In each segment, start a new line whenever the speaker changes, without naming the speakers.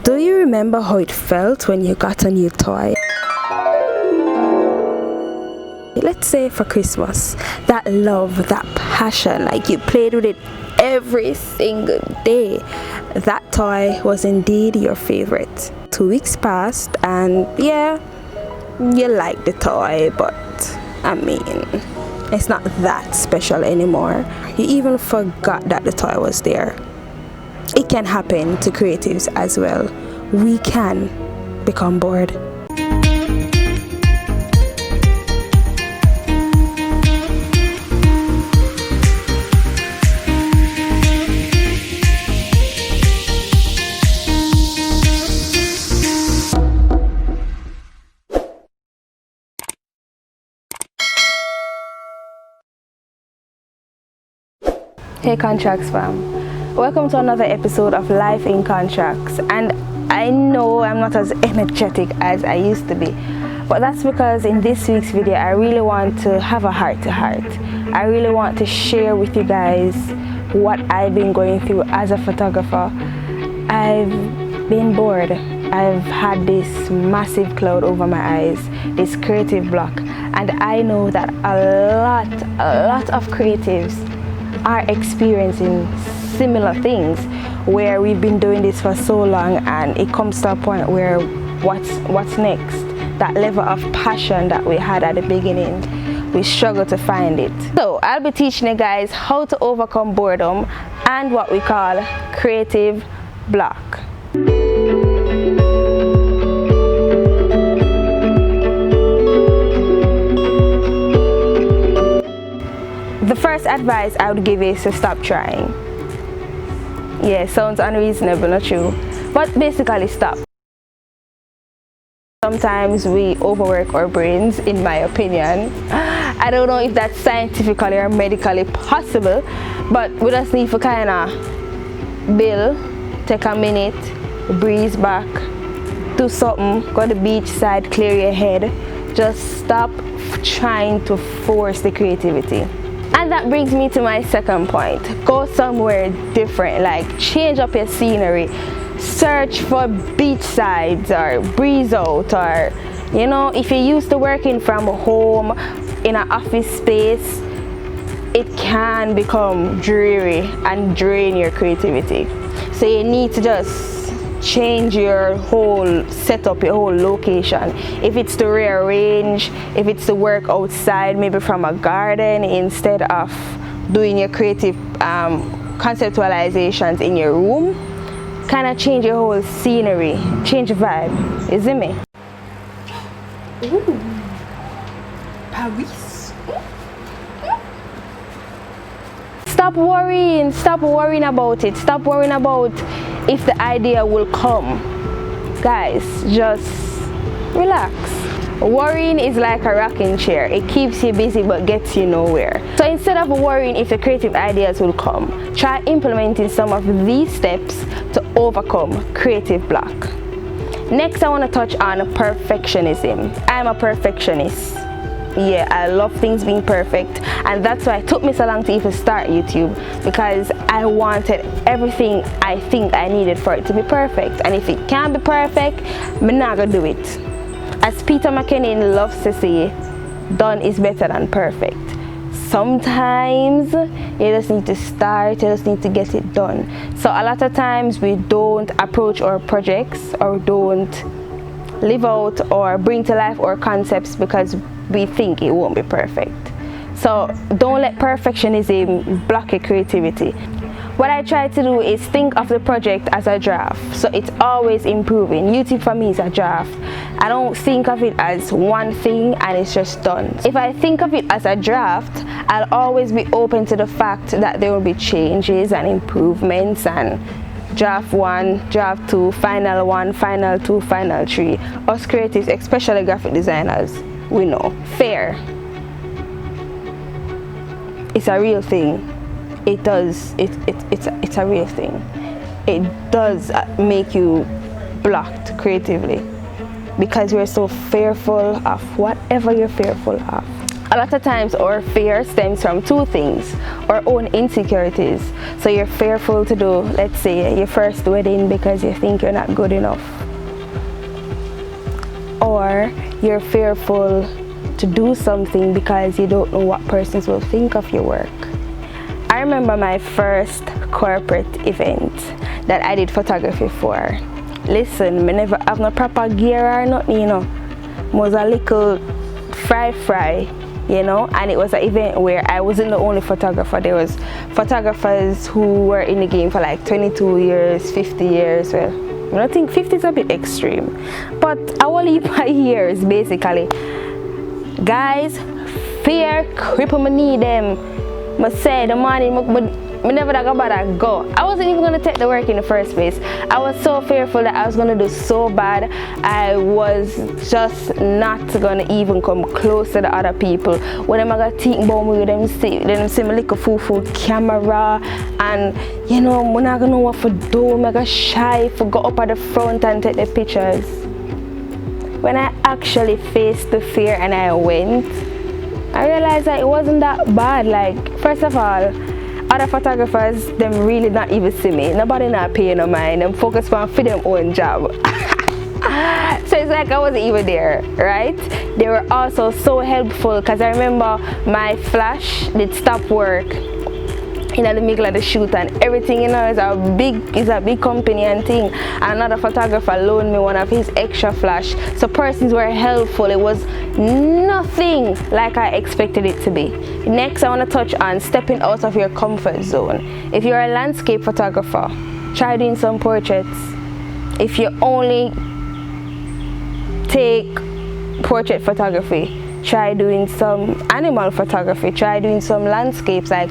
Do you remember how it felt when you got a new toy? Let's say for Christmas, that love, that passion, like you played with it every single day. That toy was indeed your favorite. 2 weeks passed and yeah, you like the toy, but I mean, it's not that special anymore. You even forgot that the toy was there. It can happen to creatives as well. We can become bored. Hey Contrax fam, welcome to another episode of Life in Contrax. And I know I'm not as energetic as I used to be, but that's because in this week's video I really want to have a heart-to-heart. I really want to share with you guys what I've been going through as a photographer. I've been bored. I've had this massive cloud over my eyes, this creative block, and I know that a lot of creatives are experiencing similar things, where we've been doing this for so long and it comes to a point where what's next? That level of passion that we had at the beginning, we struggle to find it. So I'll be teaching you guys how to overcome boredom and what we call creative block. The first advice I would give is to stop trying. Yeah, sounds unreasonable, not true, but basically stop. Sometimes we overwork our brains, in my opinion. I don't know if that's scientifically or medically possible, but we just need to kind of take a minute, breeze back, do something, go to the beach side, clear your head. Just stop trying to force the creativity. And that brings me to my second point. Go somewhere different, like change up your scenery. Search for beach sides or breeze out, or you know, if you're used to working from home in an office space, it can become dreary and drain your creativity. So you need to just change your whole setup, your whole location. If it's to rearrange, if it's to work outside, maybe from a garden, instead of doing your creative conceptualizations in your room, kind of change your whole scenery, change the vibe. Is it me? Ooh, Paris. Stop worrying about it. Stop worrying about if the idea will come. Guys, just relax. Worrying is like a rocking chair. It keeps you busy but gets you nowhere. So instead of worrying if the creative ideas will come, try implementing some of these steps to overcome creative block. Next, I want to touch on perfectionism. I'm a perfectionist. Yeah, I love things being perfect, and that's why it took me so long to even start YouTube, because I wanted everything I think I needed for it to be perfect. And if it can't be perfect, I'm not gonna do it. As Peter McKinnon loves to say, done is better than perfect. Sometimes you just need to start, you just need to get it done. So a lot of times we don't approach our projects or don't live out or bring to life our concepts because we think it won't be perfect. So don't let perfectionism block your creativity. What I try to do is think of the project as a draft, so it's always improving. YouTube for me is a draft. I don't think of it as one thing and it's just done. If I think of it as a draft, I'll always be open to the fact that there will be changes and improvements, and draft 1, draft 2, final 1, final 2, final 3. Us creatives, especially graphic designers, we know. Fair. It's a real thing. It's a real thing. It does make you blocked creatively because you're so fearful of whatever you're fearful of. A lot of times our fear stems from two things: our own insecurities. So you're fearful to do, let's say, your first wedding because you think you're not good enough, or you're fearful to do something because you don't know what persons will think of your work. I remember my first corporate event that I did photography for. Listen, me never have no proper gear or nothing, you know. Was a little fry, you know, and it was an event where I wasn't the only photographer. There was photographers who were in the game for like 22 years, 50 years. Well, I think 50 is a bit extreme, but I will leave my years basically. Guys, fear cripple me need them. I say the morning, I never about to go. I wasn't even gonna take the work in the first place. I was so fearful that I was gonna do so bad. I was just not gonna even come close to the other people. When I'm gonna think about me with them, see me like a full camera, and you know, I'm not gonna know what to do. I'm gonna shy for go up at the front and take the pictures. When I actually faced the fear and I went, I realized that it wasn't that bad. Like, first of all, other photographers, them really not even see me. Nobody not paying no mind. Them focus on for them own job. So it's like I wasn't even there, right? They were also so helpful because I remember my flash did stop work in the middle of the shoot, and everything, you know, is a big company and thing. And another photographer loaned me one of his extra flash. So persons were helpful. It was nothing like I expected it to be. Next, I want to touch on stepping out of your comfort zone. If you're a landscape photographer, try doing some portraits. If you only take portrait photography, try doing some animal photography, try doing some landscapes. Like,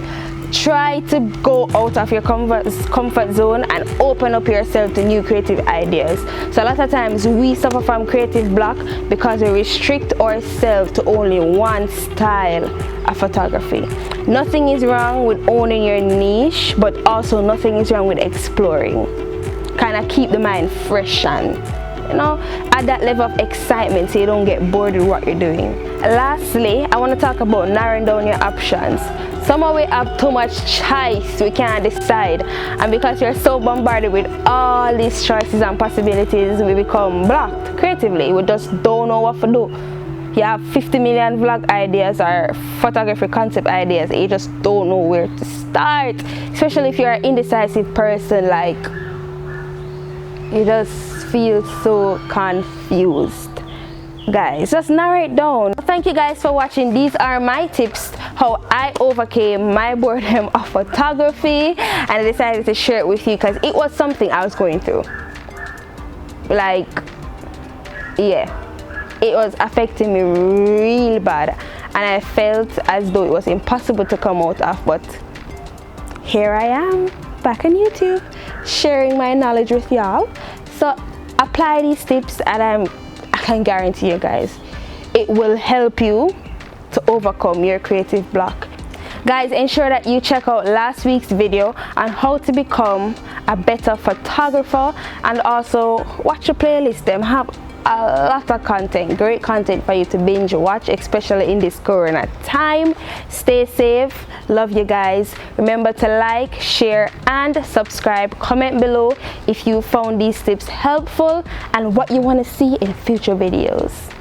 try to go out of your comfort zone and open up yourself to new creative ideas. So a lot of times we suffer from creative block because we restrict ourselves to only one style of photography. Nothing is wrong with owning your niche, but also nothing is wrong with exploring. Kind of keep the mind fresh and, you know, add that level of excitement so you don't get bored with what you're doing. Lastly, I want to talk about narrowing down your options. Somehow we have too much choice, we can't decide, and because you're so bombarded with all these choices and possibilities, we become blocked creatively. We just don't know what to do. You have 50 million vlog ideas or photography concept ideas, and you just don't know where to start, especially if you're an indecisive person. Like, you just feel so confused. Guys, just narrow it down. Thank you guys for watching. These are my tips how I overcame my boredom of photography, and I decided to share it with you because it was something I was going through. Like, yeah, it was affecting me real bad, and I felt as though it was impossible to come out of, but here I am back on YouTube sharing my knowledge with y'all. So apply these tips, and I can guarantee you guys, it will help you to overcome your creative block. Guys, ensure that you check out last week's video on how to become a better photographer, and also watch the playlist. Them have a lot of content, great content for you to binge watch, especially in this corona time. Stay safe. Love you guys. Remember to like, share and subscribe. Comment below if you found these tips helpful and what you want to see in future videos.